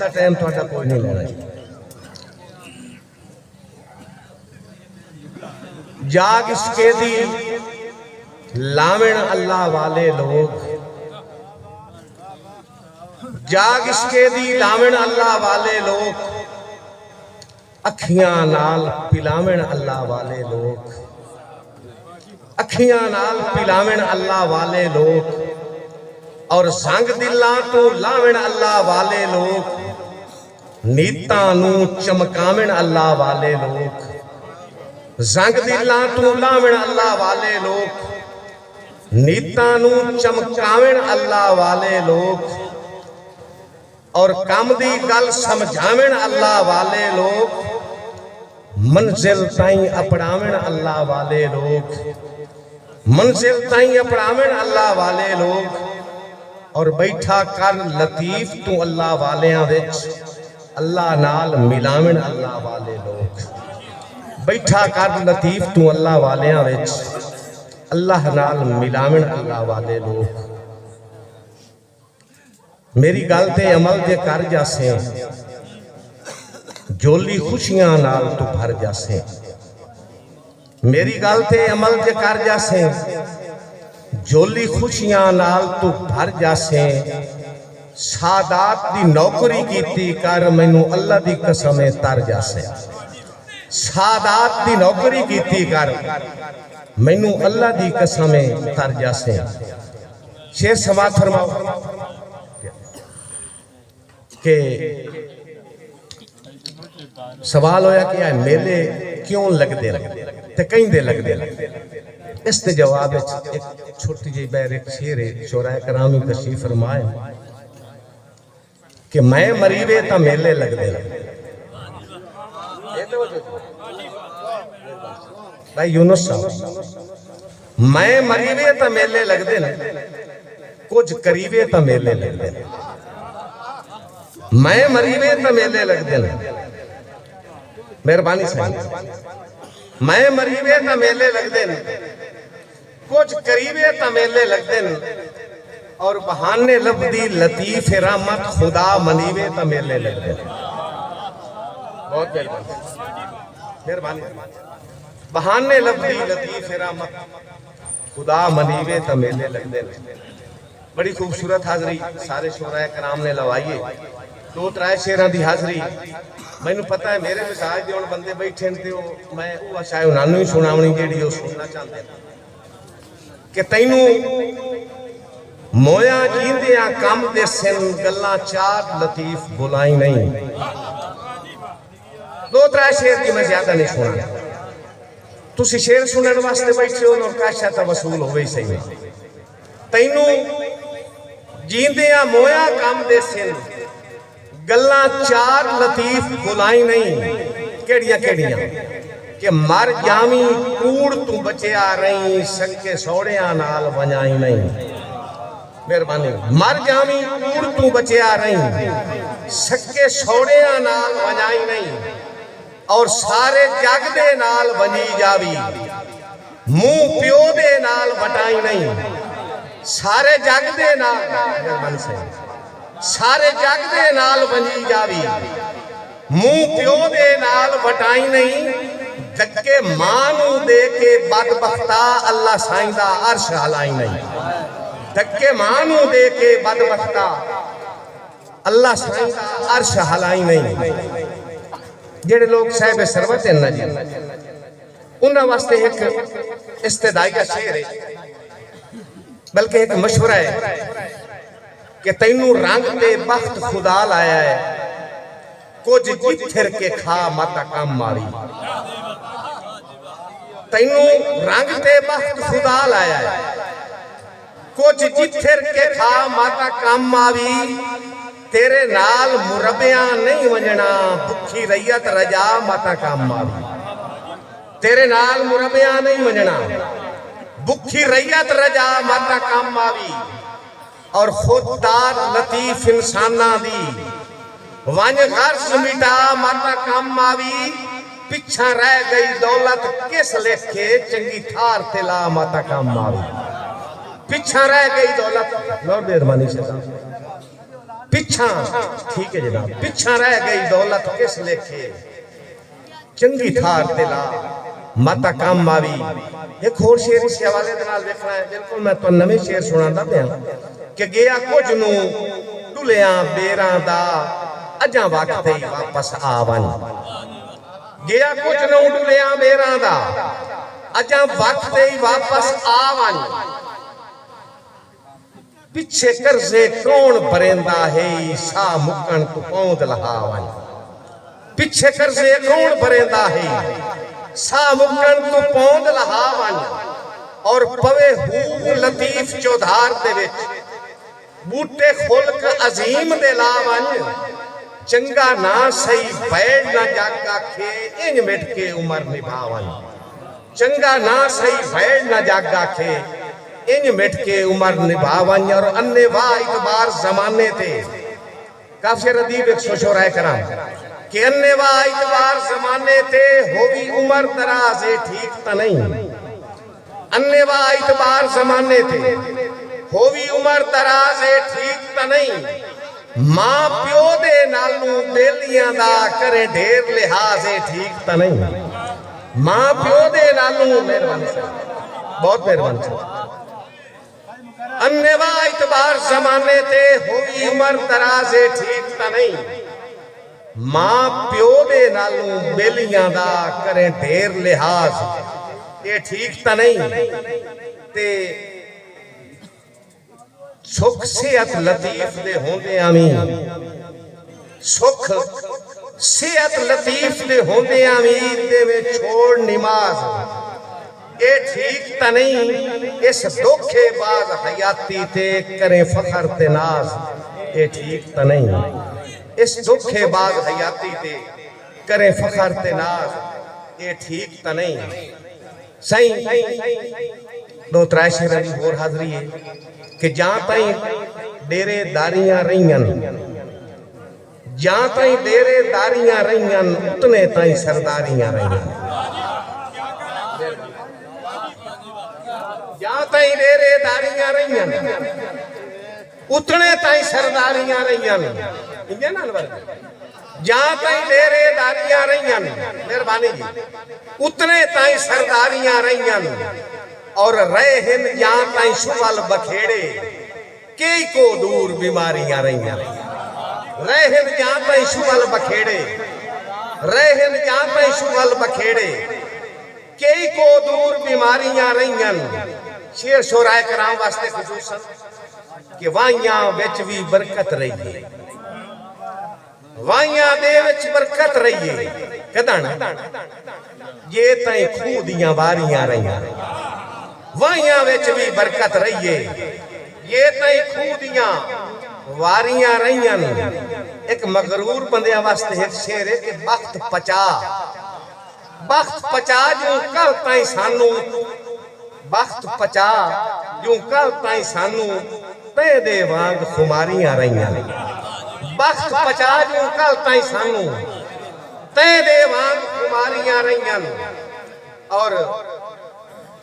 ज्यादा टाइम थोड़ा कोई नहीं लेना चाहिए। जाग इसके दी लावण अल्लाह वाले लोग, जाग इसके दी लावण अल्लाह वाले लोग, अखियां नाल पिलावण अल्लाह वाले लोग, अखियां नाल पिलावण अल्लाह वाले लोग, और संग दिलां तो लावण अल्लाह वाले लोग, नीतां नू चमकावण अल्लाह वाले लोग, संग दिलां तो लावण अल्लाह वाले लोग, नीतां नू चमकावण अल्लाह वाले लोग, और काम दी गल समझावण अल्लाह वाले लोग, मंजिल ताईं अपनावण अल्लाह वाले लोग, मंजिल ताईं अपनावण अल्लाह वाले लोग, और बैठा कर लतीफ तू अल्लाह वालियां विच अल्लाह नाल मिलावण अल्लाह वाले लोग, बैठा कर लतीफ तू अल्लाह वालियां विच अल्लाह नाल मिलावण अल्लाह वाले लोग। मेरी गल ते अमल दे कर जासे, जोली खुशियां नाल तू भर जासे। मेरी गल ते अमल दे कर जासे, जोली खुशियां नाल तू भर जासे। सादात दी नौकरी कीती कर मैनू अल्लाह दी कसम तर जासे। सादात दी नौकरी कीती कर मैनू अल्लाह दी कसम तर जासे। शेर समात फरमाओ के सवाल होया कि मेले क्यों लगते ते कहीं लगते। इस ते जवाब एक छोटी जी बैर एक शेर है, शोराए करामी तशरीफ फरमाए कि मैं मरीवे तो मेले लगते। भाई यूनुस साहब, मैं मरीवे तो मेले लगते न, कुछ करीबे तो मेले लगते न। मैं मरीवे तो मेले लगते न, मेहरबानी से, मैं मरीवे तो मेले लगते न, कुछ करीबे तो मेले लगते न, और बहाने लफदी लतीफ रहमत खुदा मनीवे तो मेले लगते न। बहुत मेहरबानी। बहाने लफदी लतीफ रहमत खुदा मनीवे तो मेले लगते न। बड़ी खूबसूरत हाजरी सारे शोराए कराम ने लवाई। दो त्रै शेरां दी हाजरी मैनू पता है मेरे मिजाज दे हुण बंदे बैठे न ते मैं वो शायद उन्होंने ही सुनावनी जेहड़ी वो सुनना चाहते कि तैनू मोया जींदियां कम दे सिन गल्लां चार लतीफ बुलाई नहीं। दो त्रै शेर दी मैं ज्यादा नहीं सुना, तुसी शेर सुनने वास्ते बैठे हो और काशा तो वसूल हो गई सही। तैनू जींदियां मोया कम दे सिन गल्लां चार लतीफ बुलाई नहीं। केड़ियां केड़ियां कि मर जावी कूड़ तू बचिया रही, सके सौड़ियां नाल वजाई नहीं। मेहरबानी। मर जावी कूड़ तू बचिया रही, सके सौड़ियां नाल वजाई नहीं, और सारे जग दे नाल वजी जावी, मुंह प्यो दे नाल वटाई नहीं। सारे जग दे नाल, मेहरबानी से, सारे जग दे नाल वजी जावी, मुंह प्यो दे नाल वटाई नहीं। धक्के मां नू दे के बदबख्ता अल्लाह साईं दा अर्श हलाई नहीं। धक्के मां नू दे के बदबख्ता अल्लाह साईं दा अर्श हलाई नहीं। जेड़े लोग साहिब सरवत हैं ना जी, उन्हां वास्ते एक इस्तदाई का शेर है, बल्कि एक मशवरा है कि तैनू रंग ते बख्त खुदा लाया है, कुछ जिथिर के खा माता काम मारी। तैनू रंग ते बख्त खुदा लाया है, कुछ जिथिर के खा माता काम आवी। तेरे नाल मुरबिया नहीं वजना, भुखी रैयत रजा माता काम आवी। तेरे नाल मुरबिया नहीं वजना, भुखी रैयत रजा माता काम आवी। और खुददार लतीफ इंसाना दी वन गर्ज मिटा माता काम आवी। पिछा रह गई दौलत किस लेखे, चंगी थार तिला माता काम आवी। पिछा रह गई दौलत। मेहरबानी से पिछा ठीक है जनाब, पिछा रह गई दौलत किस लेखे, चंगी थार ते ला माता काम आवी। एक होर शेर इस हवाले दे नाल देखना है, बिल्कुल मैं तो नवे शेर सुनांदा पिया कि गया कुछ नू ढुलिया बेरां दा अजां वक्त ही वापस आवन। गया कुछ नू ढुलिया बेरां दा अजां वक्त ही वापस आवन। पिछे कर्जे कौन भरेंदा है सा मुकन तू पौंद लहावन। पिछे कर्जे कौन भरेंदा है सा मुकन तू पौंद लहावन। और पवे हूब लतीफ चौधार दे विच बूटे खुल्क अजीम दे लावन। चंगा ना सही बैठ ना जागा खे इंज मिट के उमर निभावन। चंगा ना सही बैठ ना जागा खे इंज मिट के उमर निभावन। और अन्ने वाह इतबार जमाने थे काफी रदीब एक सोचो राय करा कि अन्ने वाह इतबार जमाने थे होगी उमर दराज ठीक तो नहीं। अन्ने वाह इतबार जमाने थे होगी उमर दराज ठीक तो नहीं। मां प्यो दे नालू बेलियां दा करे ढेर लिहाज ठीक तो नहीं। मां प्यो दे नालू मेहरबानी बहुत मेहरबानी। अन्नेवा इतबार जमाने ते होगी उमर दराज ठीक तो नहीं। मां प्यो दे नालू बेलियां दा करे ढेर लिहाज ये ठीक तो नहीं। ते सुख सेहत लतीफ दे होंदे आमी सुख सेहत लतीफ दे होंदे आमी दे में छोड़ नमाज ये ठीक तो नहीं। इस धोखेबाज हयाती ते करें फखर ते नाज ये ठीक तो नहीं। इस धोखेबाज हयाती ते करें फखर ते नाज ये ठीक तो नहीं। सही दो त्रै शेर दी होर हाजरी है कि जहां ताई डेरेदारियां रहीन जहां ताई डेरेदारियां रहीन उतने ताई सरदारियां रहीन। जहां ताई डेरेदारियां रहीन उतने ताई सरदारियां रहीन। जहां ताई डेरेदारियां रहीन मेहरबानी जी उतने ताई सरदारियां रहीन। और रहे हिन जहां ताई शुवल बखेड़े कई को दूर बीमारियां रही। रहे हिन जहां ताई शुवल बखेड़े रहे हिन जहां ताई शुवल बखेड़े कई को दूर बीमारियां रही। शेर शोराय कराम वास्ते खुसूसन कि वाइयां विच भी बरकत रही है। वाइयां दे विच बरकत रही है कदन ये ताई खूह दियां वारियां रही। वाइयां विच भी बरकत रही है ये तई खूह दियां वारियां रही। एक मगरूर बंदिया वास्ते एक शेर है कि वक्त पचा जो कल ताई सानू वक्त पचा जो कल ताई सानू ते दे वांग खुमारियां रही। वक्त पचा जो कल ताई सानू ते दे वांग खुमारियां रही। और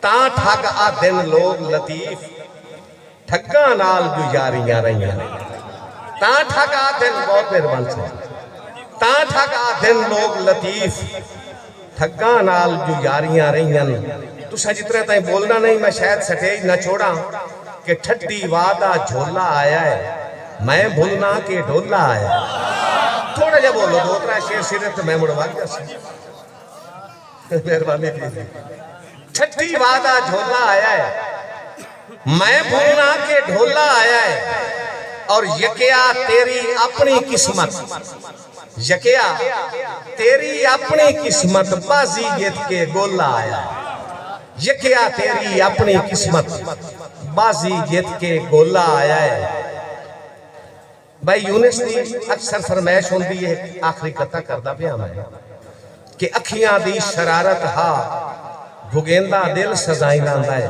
ता ठग आ दिन लोग लतीफ ठगा नाल गुजारियां रही। ता ठग आ दिन बहुत मेहरबान से ता ठग आ दिन लोग लतीफ ठगा नाल गुजारियां रही। तुसा जितने ताई बोलना नहीं मैं शायद स्टेज न छोड़ा कि ठट्टी वादा झोला आया है मैं भूलना के ढोला आया। थोड़ा जा बोलो दो त्रै शेर सिर तो मैं मुड़वा मेहरबानी कीजिए। छठी वादा झोला आया है मैं भूलना के ढोला आया है। और यकिया तेरी अपनी किस्मत यकिया तेरी अपनी किस्मत बाजी जीत के गोला आया है। यकिया तेरी अपनी किस्मत बाजी जीत के गोला आया है। भाई यूनिस की अक्सर फरमाइश होती है आखिरी कथा करदा पिया मैं कि अखियां दी शरारत हा भुगेंदा दिल सजाई लांदा है।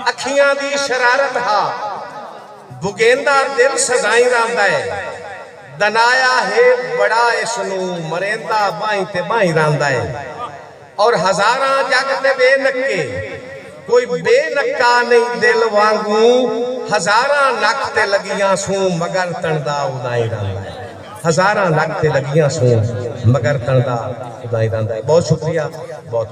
अखियां दी शरारत हा भुगेंदा दिल सजाई लांदा है। दनाया है बड़ा इसनू मरेंदा बाई ते बाई लांदा है। और हजारां जग ते बेनक्के कोई बेनक्का नहीं दिल वांगू हजारां नक ते लगियां सूं मगर तणदा उदाई रंदा है। हजारां नक ते लगियां सूं मगर तणदा उदाई रंदा है। बहुत शुक्रिया, बहुत